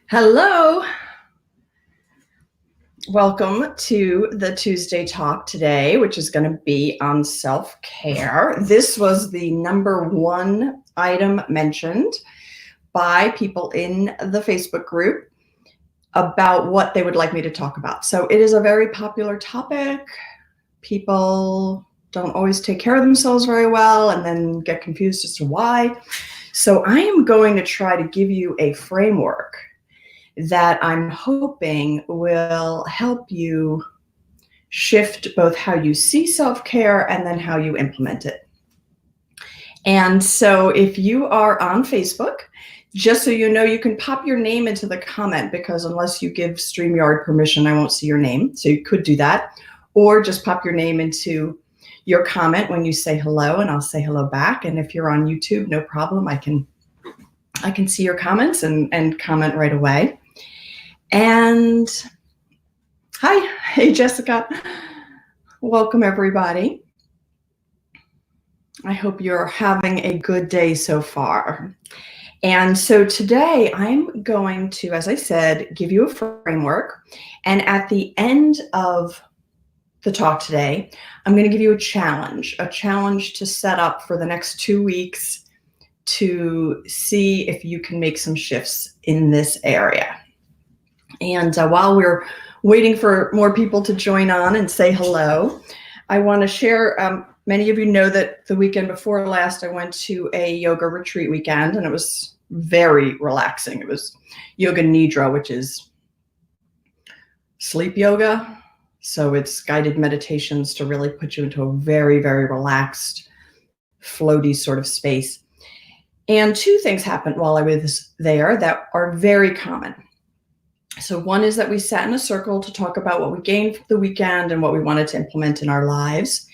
Hello. Welcome to the Tuesday talk today, which is going to be on self-care. This was the number one item mentioned by people in the Facebook group about what they would like me to talk about. So it is a very popular topic. People don't always take care of themselves very well and then get confused as to why. So I am going to try to give you a framework that I'm hoping will help you shift both how you see self-care and then how you implement it. And so if you are on Facebook, just so you know, you can pop your name into the comment, because unless you give StreamYard permission, I won't see your name. So you could do that, or just pop your name into your comment when you say hello, and I'll say hello back. And if you're on YouTube, no problem. I can see your comments and comment right away. And hi, hey Jessica, welcome everybody. I hope you're having a good day so far. And so today I'm going to, as I said, give you a framework. And at the end of the talk today, I'm going to give you a challenge to set up for the next 2 weeks to see if you can make some shifts in this area. And while we're waiting for more people to join on and say hello, I want to share, many of you know that the weekend before last, I went to a yoga retreat weekend, and it was very relaxing. It was yoga nidra, which is sleep yoga. So it's guided meditations to really put you into a very, very relaxed, floaty sort of space. And two things happened while I was there that are very common. So one is that we sat in a circle to talk about what we gained from the weekend and what we wanted to implement in our lives.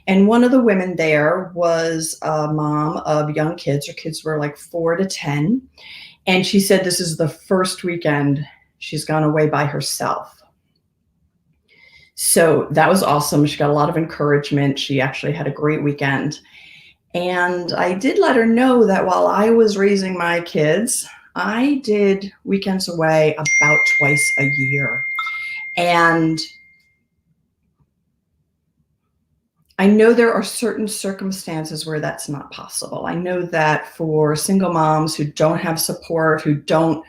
And one of the women there was a mom of young kids. Her kids were like 4 to 10. And she said this is the first weekend she's gone away by herself. So that was awesome. She got a lot of encouragement. She actually had a great weekend. And I did let her know that while I was raising my kids, I did weekends away about twice a year. And I know there are certain circumstances where that's not possible. I know that for single moms who don't have support, who don't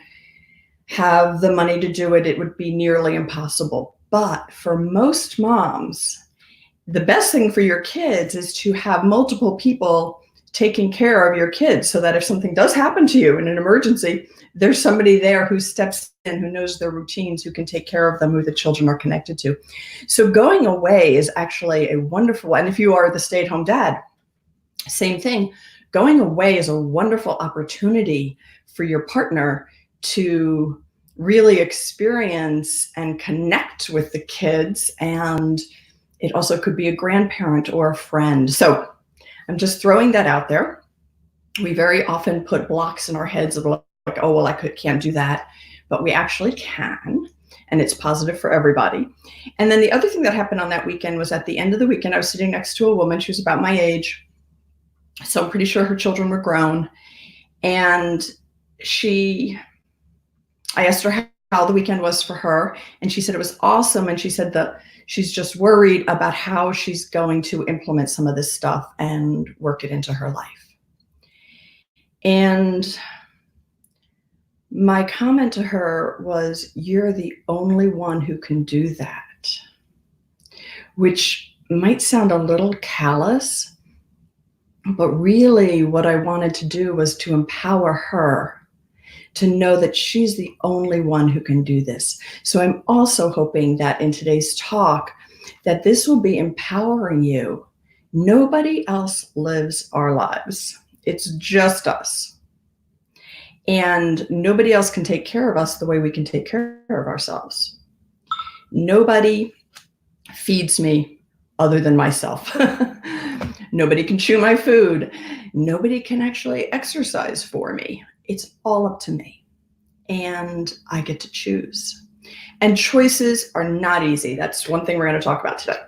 have the money to do it, it would be nearly impossible. But for most moms, the best thing for your kids is to have multiple people taking care of your kids, so that if something does happen to you in an emergency, there's somebody there who steps in, who knows their routines, who can take care of them, who the children are connected to. So going away is actually a wonderful, and if you are the stay-at-home dad, same thing. Going away is a wonderful opportunity for your partner to really experience and connect with the kids. And it also could be a grandparent or a friend. So I'm just throwing that out there. We very often put blocks in our heads of like, oh, well, I can't do that. But we actually can. And it's positive for everybody. And then the other thing that happened on that weekend was at the end of the weekend, I was sitting next to a woman. She was about my age. So I'm pretty sure her children were grown. And I asked her how the weekend was for her. And she said it was awesome. And she said that she's just worried about how she's going to implement some of this stuff and work it into her life. And my comment to her was, you're the only one who can do that, which might sound a little callous, but really what I wanted to do was to empower her to know that she's the only one who can do this. So I'm also hoping that in today's talk, that this will be empowering you. Nobody else lives our lives. It's just us. And nobody else can take care of us the way we can take care of ourselves. Nobody feeds me other than myself. Nobody can chew my food. Nobody can actually exercise for me. It's all up to me. And I get to choose. And choices are not easy. That's one thing we're going to talk about today.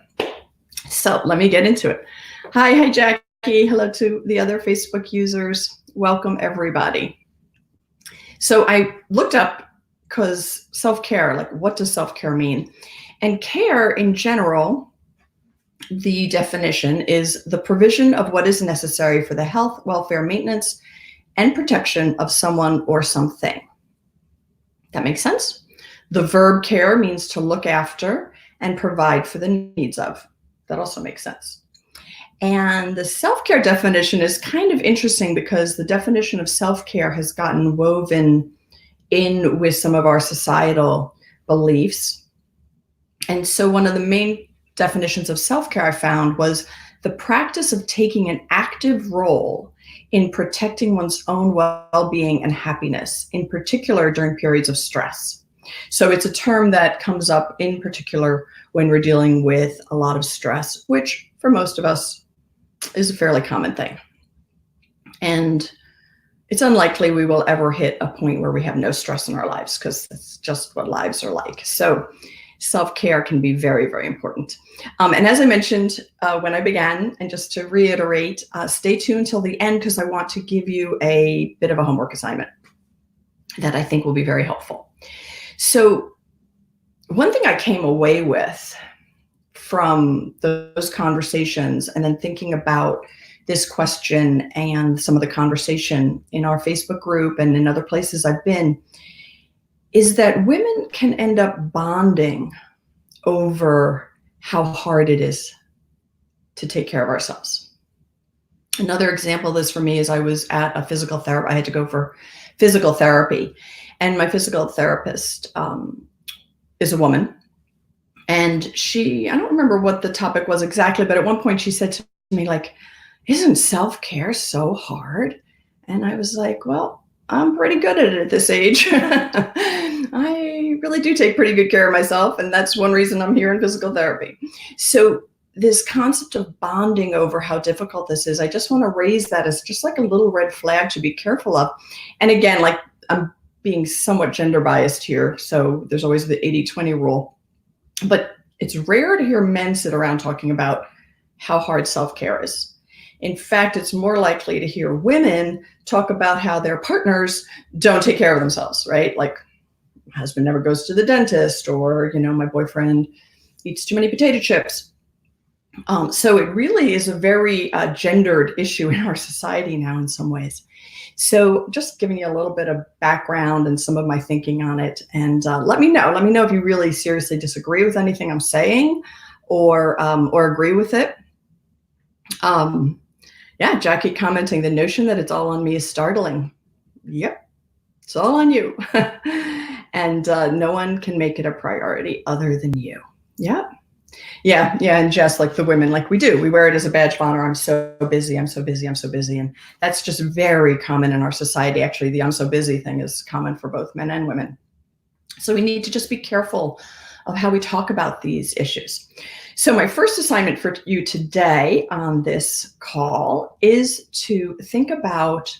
So let me get into it. Hi, Jackie. Hello to the other Facebook users. Welcome, everybody. So I looked up because self-care, like what does self-care mean? And care in general, the definition is the provision of what is necessary for the health, welfare, maintenance, and protection of someone or something. That makes sense? The verb care means to look after and provide for the needs of. That also makes sense. And the self-care definition is kind of interesting because the definition of self-care has gotten woven in with some of our societal beliefs. And so one of the main definitions of self-care I found was the practice of taking an active role in protecting one's own well-being and happiness, in particular during periods of stress. So it's a term that comes up in particular when we're dealing with a lot of stress, which for most of us is a fairly common thing. And it's unlikely we will ever hit a point where we have no stress in our lives because that's just what lives are like. So self-care can be very, very important. And as I mentioned when I began, and just to reiterate, stay tuned till the end because I want to give you a bit of a homework assignment that I think will be very helpful. So one thing I came away with from those conversations and then thinking about this question and some of the conversation in our Facebook group and in other places I've been is that women can end up bonding over how hard it is to take care of ourselves. Another example of this for me is I was at a physical therapy. I had to go for physical therapy, and my physical therapist is a woman. And I don't remember what the topic was exactly, but at one point she said to me, like, isn't self-care so hard? And I was like, well, I'm pretty good at it at this age. I really do take pretty good care of myself. And that's one reason I'm here in physical therapy. So this concept of bonding over how difficult this is, I just want to raise that as just like a little red flag to be careful of. And again, like I'm being somewhat gender biased here. So there's always the 80-20 rule. But it's rare to hear men sit around talking about how hard self-care is. In fact, it's more likely to hear women talk about how their partners don't take care of themselves, right? Like, my husband never goes to the dentist, or, my boyfriend eats too many potato chips. So it really is a very gendered issue in our society now in some ways. So just giving you a little bit of background and some of my thinking on it. And let me know if you really seriously disagree with anything I'm saying or agree with it. Yeah, Jackie commenting, the notion that it's all on me is startling. Yep, it's all on you. And no one can make it a priority other than you. Yep. Yeah. And Jess, like the women, like we wear it as a badge of honor. I'm so busy. I'm so busy. I'm so busy. And that's just very common in our society. Actually, the I'm so busy thing is common for both men and women. So we need to just be careful of how we talk about these issues. So my first assignment for you today on this call is to think about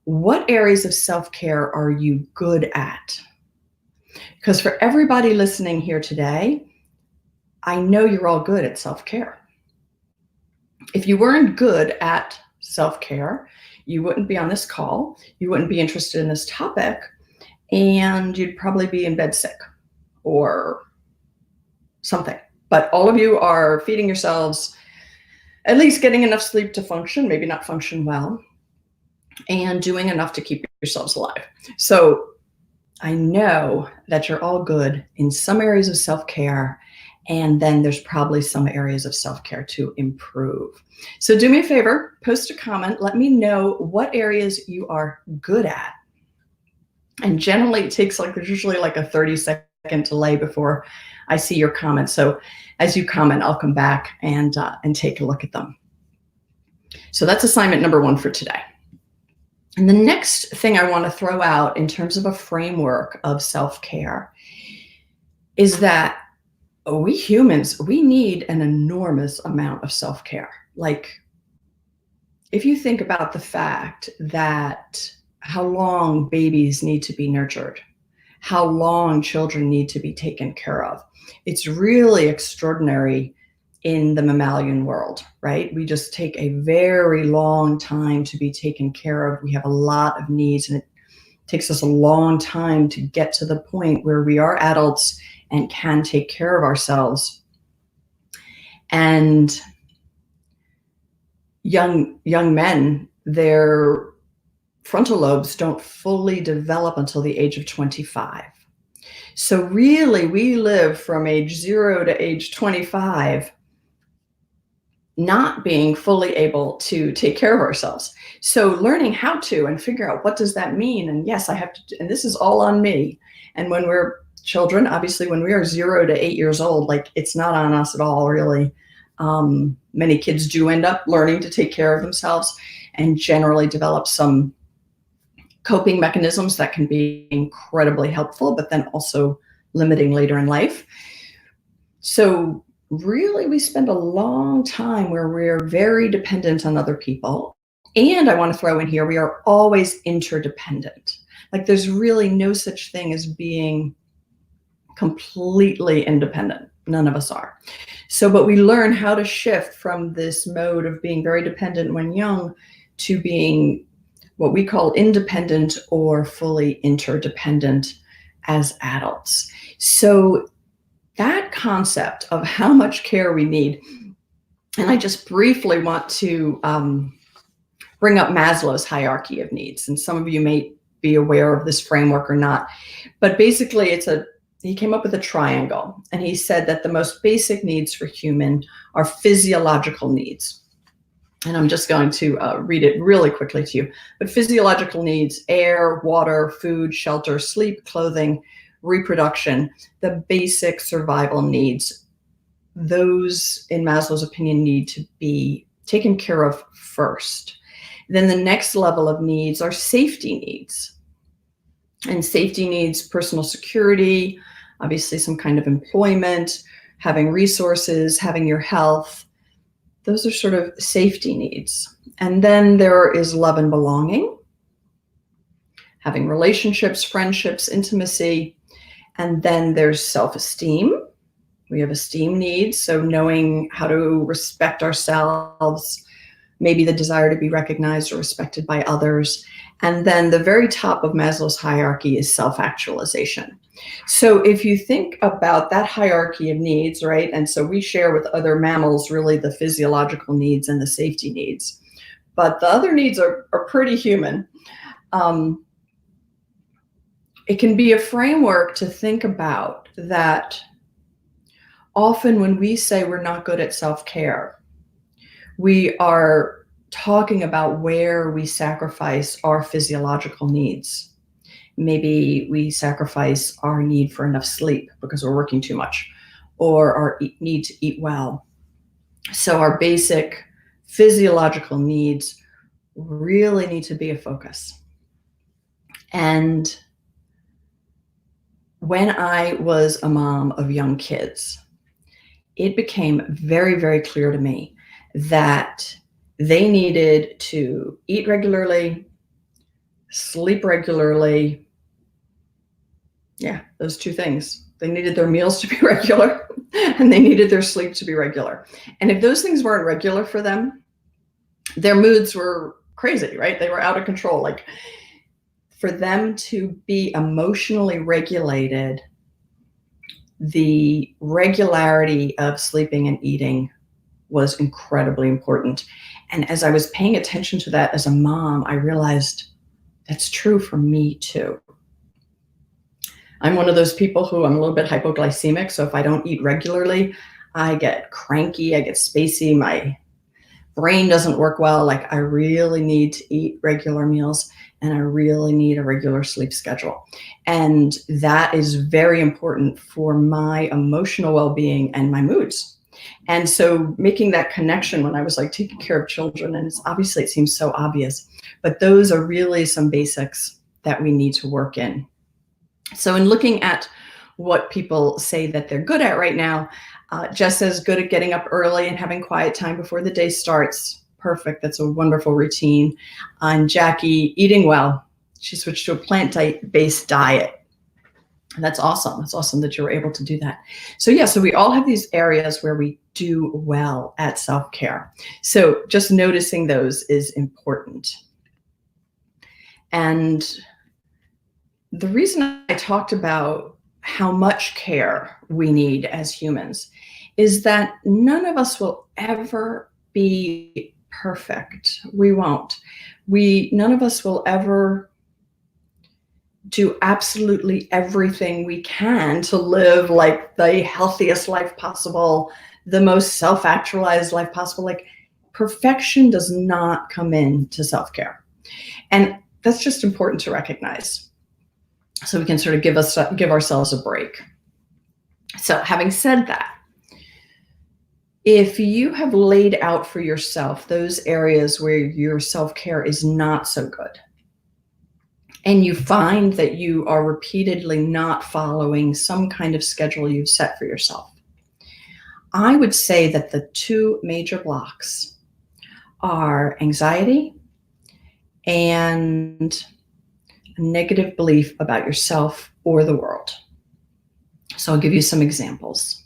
what areas of self-care are you good at? Because for everybody listening here today, I know you're all good at self-care. If you weren't good at self-care, you wouldn't be on this call, you wouldn't be interested in this topic, and you'd probably be in bed sick or something. But all of you are feeding yourselves, at least getting enough sleep to function, maybe not function well, and doing enough to keep yourselves alive. So I know that you're all good in some areas of self-care, and then there's probably some areas of self-care to improve. So do me a favor, post a comment, let me know what areas you are good at. And generally it takes there's usually like a 30-second delay before I see your comments. So as you comment, I'll come back and take a look at them. So that's assignment number 1 for today. And the next thing I want to throw out in terms of a framework of self-care is that we humans, we need an enormous amount of self-care. Like, if you think about the fact that how long babies need to be nurtured, how long children need to be taken care of, it's really extraordinary in the mammalian world, right? We just take a very long time to be taken care of. We have a lot of needs, and takes us a long time to get to the point where we are adults and can take care of ourselves. And young men, their frontal lobes don't fully develop until the age of 25. So really, we live from age 0 to age 25 not being fully able to take care of ourselves. So learning how to and figure out what does that mean, and yes, I have to, and this is all on me. And when we're children, obviously when we are 0 to 8 years old, like, it's not on us at all, really. Many kids do end up learning to take care of themselves and generally develop some coping mechanisms that can be incredibly helpful, but then also limiting later in life. So really, we spend a long time where we're very dependent on other people. And I want to throw in here, we are always interdependent. Like, there's really no such thing as being completely independent. None of us are. So, but we learn how to shift from this mode of being very dependent when young to being what we call independent or fully interdependent as adults. So that concept of how much care we need, and I just briefly want to bring up Maslow's hierarchy of needs. And some of you may be aware of this framework or not, but basically he came up with a triangle, and he said that the most basic needs for human are physiological needs. And I'm just going to read it really quickly to you. But physiological needs: air, water, food, shelter, sleep, clothing, reproduction, the basic survival needs. Those, in Maslow's opinion, need to be taken care of first. Then the next level of needs are safety needs. And safety needs: personal security, obviously some kind of employment, having resources, having your health. Those are sort of safety needs. And then there is love and belonging, having relationships, friendships, intimacy. And then there's self-esteem. We have esteem needs, so knowing how to respect ourselves, maybe the desire to be recognized or respected by others. And then the very top of Maslow's hierarchy is self-actualization. So if you think about that hierarchy of needs, right? And so we share with other mammals really the physiological needs and the safety needs, but the other needs are pretty human. It can be a framework to think about that. Often when we say we're not good at self-care, we are talking about where we sacrifice our physiological needs. Maybe we sacrifice our need for enough sleep because we're working too much, or our need to eat well. So our basic physiological needs really need to be a focus. And when I was a mom of young kids, it became very, very clear to me that they needed to eat regularly, sleep regularly. Yeah, those two things. They needed their meals to be regular and they needed their sleep to be regular. And if those things weren't regular for them, their moods were crazy, right? They were out of control. Like, for them to be emotionally regulated, the regularity of sleeping and eating was incredibly important. And as I was paying attention to that as a mom, I realized that's true for me too. I'm one of those people who I'm a little bit hypoglycemic. So if I don't eat regularly, I get cranky, I get spacey, my brain doesn't work well. Like, I really need to eat regular meals and I really need a regular sleep schedule. And that is very important for my emotional well-being and my moods. And so making that connection when I was like taking care of children, and it's obviously, it seems so obvious, but those are really some basics that we need to work in. So in looking at what people say that they're good at right now, Jess says good at getting up early and having quiet time before the day starts. Perfect. That's a wonderful routine. And Jackie, eating well. She switched to a plant-based diet. And that's awesome. It's awesome that you were able to do that. So yeah, so we all have these areas where we do well at self-care. So just noticing those is important. And the reason I talked about how much care we need as humans is that none of us will ever be perfect. We won't. None of us will ever do absolutely everything we can to live like the healthiest life possible, the most self-actualized life possible. Like, perfection does not come into self-care. And that's just important to recognize, so we can sort of give ourselves a break. So having said that, if you have laid out for yourself those areas where your self-care is not so good, and you find that you are repeatedly not following some kind of schedule you've set for yourself, I would say that the two major blocks are anxiety and a negative belief about yourself or the world. So I'll give you some examples.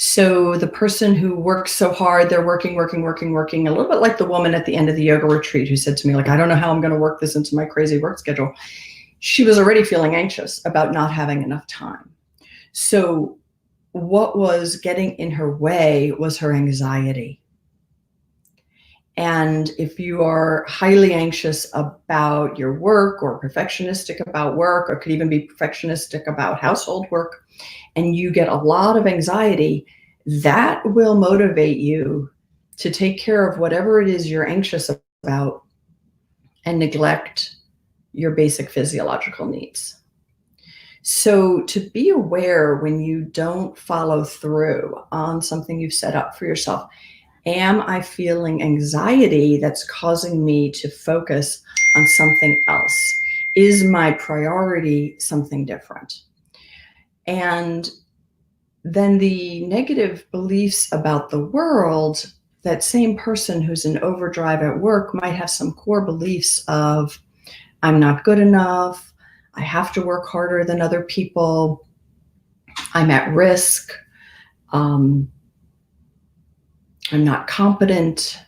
So the person who works so hard, they're working, a little bit like the woman at the end of the yoga retreat who said to me, like, I don't know how I'm going to work this into my crazy work schedule. She was already feeling anxious about not having enough time. So what was getting in her way was her anxiety. And if you are highly anxious about your work, or perfectionistic about work, or could even be perfectionistic about household work, and you get a lot of anxiety, that will motivate you to take care of whatever it is you're anxious about and neglect your basic physiological needs. So to be aware when you don't follow through on something you've set up for yourself. Am I feeling anxiety that's causing me to focus on something else? Is my priority something different? And then the negative beliefs about the world, that same person who's in overdrive at work might have some core beliefs of, I'm not good enough, I have to work harder than other people, I'm at risk, I'm not competent.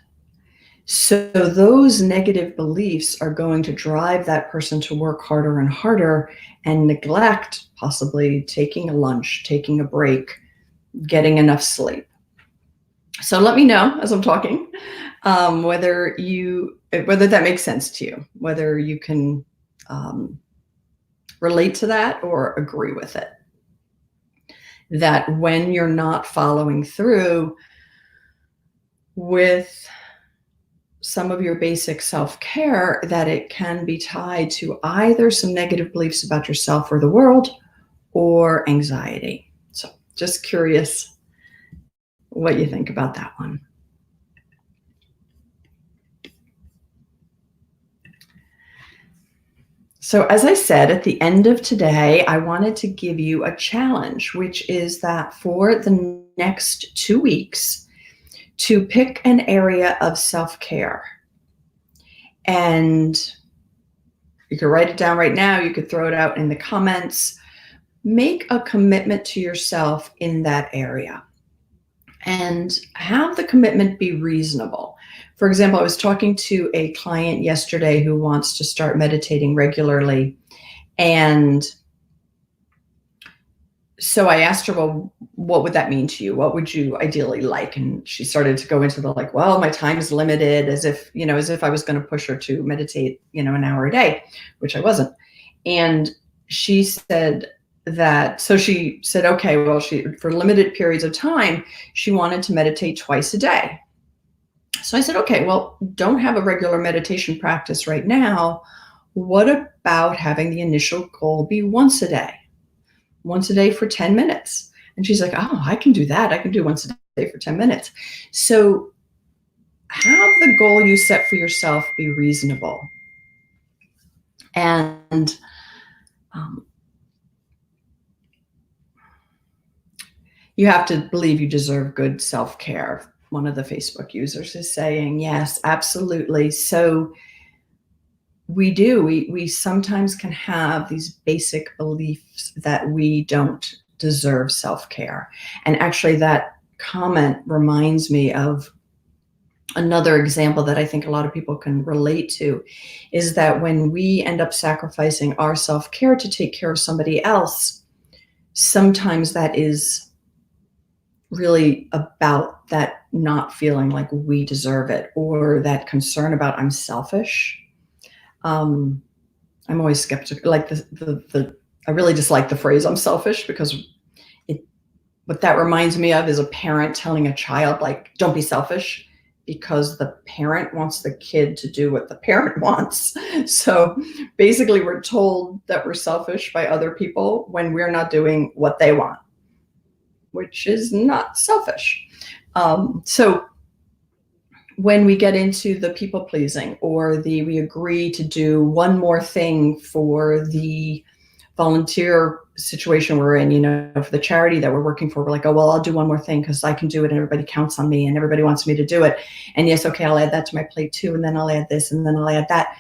So those negative beliefs are going to drive that person to work harder and harder and neglect possibly taking a lunch, taking a break, getting enough sleep. So let me know as I'm talking whether that makes sense to you, whether you can relate to that or agree with it. That when you're not following through with some of your basic self-care, that it can be tied to either some negative beliefs about yourself or the world, or anxiety. So just curious what you think about that one. So as I said, at the end of today, I wanted to give you a challenge, which is that for the next 2 weeks, to pick an area of self-care. And you could write it down right now. You could throw it out in the comments. Make a commitment to yourself in that area and have the commitment be reasonable. For example, I was talking to a client yesterday who wants to start meditating regularly. And so I asked her, well, what would that mean to you? What would you ideally like? And she started to go into the like, well, my time is limited, as if I was going to push her to meditate, an hour a day, which I wasn't. And she said that, so she said, okay, well, for limited periods of time, she wanted to meditate twice a day. So I said, okay, well, don't have a regular meditation practice right now. What about having the initial goal be once a day for 10 minutes? And she's like, oh, I can do that. I can do once a day for 10 minutes. So have the goal you set for yourself be reasonable. And you have to believe you deserve good self-care. One of the Facebook users is saying, yes, absolutely. So we do. We sometimes can have these basic beliefs that we don't deserve self-care. And actually that comment reminds me of Another example that I think a lot of people can relate to is that when we end up sacrificing our self-care to take care of somebody else, sometimes that is really about that not feeling like we deserve it, or that concern about I'm selfish. Um, I'm always skeptical. Like I really dislike the phrase "I'm selfish" because it what that reminds me of is a parent telling a child, like, "Don't be selfish," because the parent wants the kid to do what the parent wants. So basically, we're told that we're selfish by other people when we're not doing what they want, which is not selfish. So when we get into the people pleasing, or we agree to do one more thing for the volunteer situation we're in, for the charity that we're working for, we're like, oh, well, I'll do one more thing because I can do it and everybody counts on me and everybody wants me to do it. And yes, okay, I'll add that to my plate too. And then I'll add this and then I'll add that.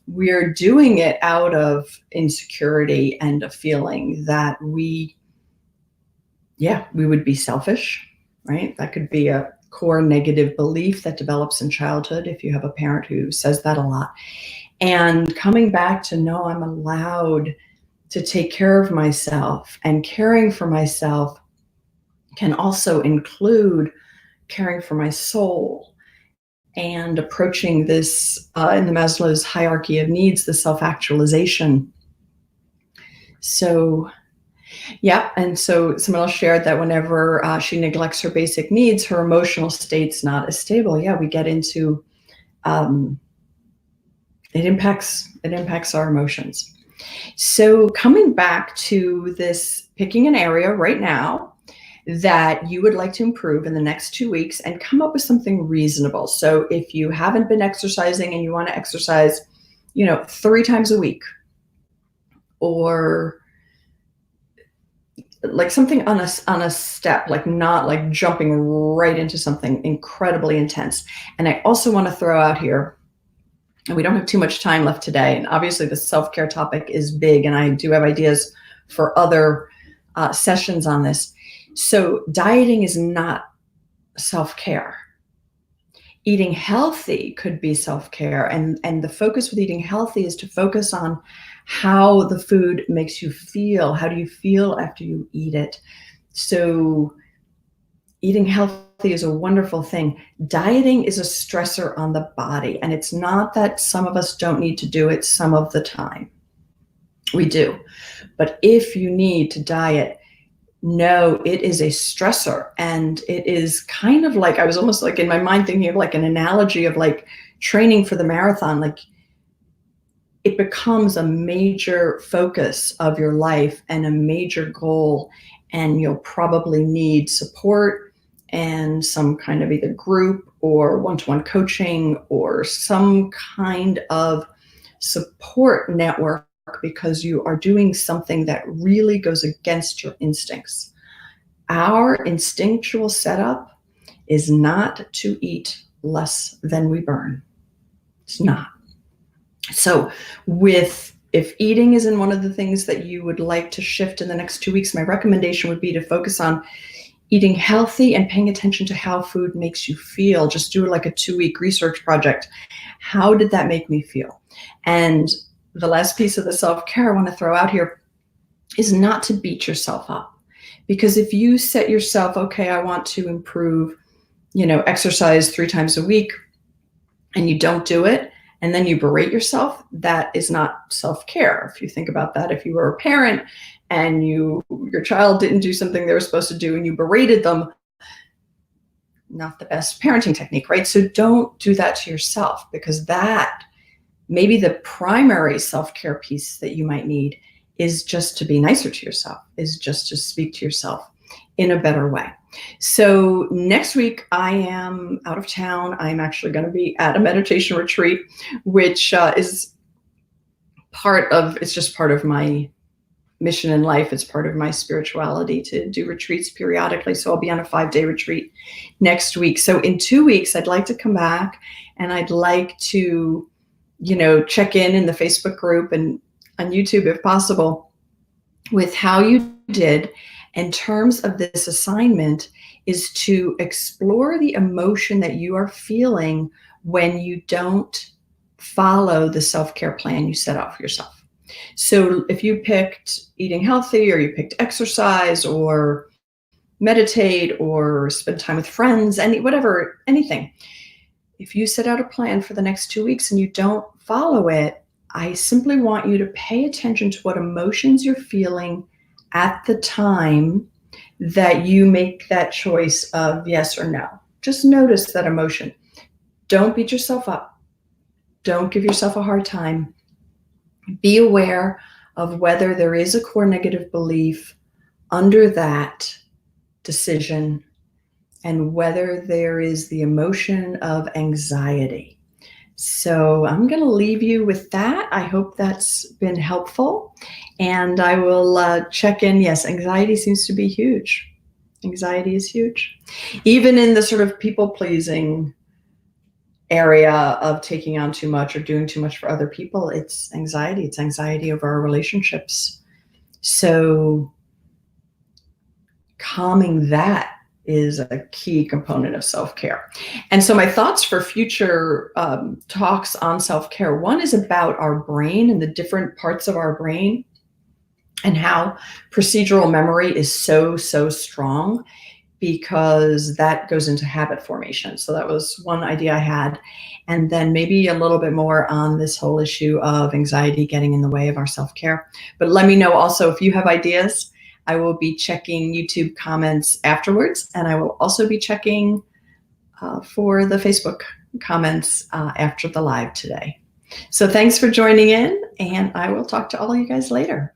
We're doing it out of insecurity and a feeling that we would be selfish, right? That could be a core negative belief that develops in childhood if you have a parent who says that a lot. And coming back to, no, I'm allowed to take care of myself, and caring for myself can also include caring for my soul and approaching this in the Maslow's hierarchy of needs, the self-actualization. So yeah, and so someone else shared that whenever she neglects her basic needs, her emotional state's not as stable. Yeah, we get into it impacts our emotions. So coming back to this, picking an area right now that you would like to improve in the next 2 weeks and come up with something reasonable. So if you haven't been exercising and you want to exercise, 3 times a week, or like something on a step, like not like jumping right into something incredibly intense. And I also want to throw out here, and we don't have too much time left today, and obviously the self-care topic is big, and I do have ideas for other sessions on this. So dieting is not self-care. Eating healthy could be self-care, and the focus with eating healthy is to focus on how the food makes you feel. How do you feel after you eat it? So eating healthy is a wonderful thing. Dieting is a stressor on the body, and it's not that some of us don't need to do it some of the time. We do. But if you need to diet, no, it is a stressor. And it is kind of like, I was almost like in my mind thinking of like an analogy of like training for the marathon. Like, it becomes a major focus of your life and a major goal, and you'll probably need support and some kind of either group or one-to-one coaching or some kind of support network, because you are doing something that really goes against your instincts. Our instinctual setup is not to eat less than we burn. It's not. So if eating isn't one of the things that you would like to shift in the next 2 weeks, my recommendation would be to focus on eating healthy and paying attention to how food makes you feel. Just do like a 2-week research project. How did that make me feel? And the last piece of the self-care I want to throw out here is not to beat yourself up. Because if you set yourself, okay, I want to improve, exercise 3 times a week, and you don't do it, and then you berate yourself, that is not self-care. If you think about that, if you were a parent and your child didn't do something they were supposed to do and you berated them, not the best parenting technique, right? So don't do that to yourself, because that maybe the primary self-care piece that you might need is just to be nicer to yourself, is just to speak to yourself in a better way. So next week I am out of town. I'm actually going to be at a meditation retreat, which is it's just part of my mission in life. It's part of my spirituality to do retreats periodically. So I'll be on a 5-day retreat next week. So in 2 weeks, I'd like to come back, and I'd like to, check in the Facebook group and on YouTube, if possible, with how you did in terms of this assignment is to explore the emotion that you are feeling when you don't follow the self-care plan you set out for yourself. So if you picked eating healthy, or you picked exercise, or meditate, or spend time with friends, anything. If you set out a plan for the next 2 weeks and you don't follow it, I simply want you to pay attention to what emotions you're feeling at the time that you make that choice of yes or no. Just notice that emotion. Don't beat yourself up. Don't give yourself a hard time. Be aware of whether there is a core negative belief under that decision, and whether there is the emotion of anxiety. So I'm going to leave you with that. I hope that's been helpful, and I will check in. Yes, anxiety seems to be huge. Anxiety is huge. Even in the sort of people-pleasing area of taking on too much or doing too much for other people, it's anxiety. It's anxiety over our relationships. So calming that is a key component of self-care. And so my thoughts for future talks on self-care, one is about our brain and the different parts of our brain, and how procedural memory is so strong, because that goes into habit formation. So that was one idea I had. And then maybe a little bit more on this whole issue of anxiety getting in the way of our self-care. But let me know also if you have ideas. I will be checking YouTube comments afterwards, and I will also be checking for the Facebook comments after the live today. So thanks for joining in, and I will talk to all of you guys later.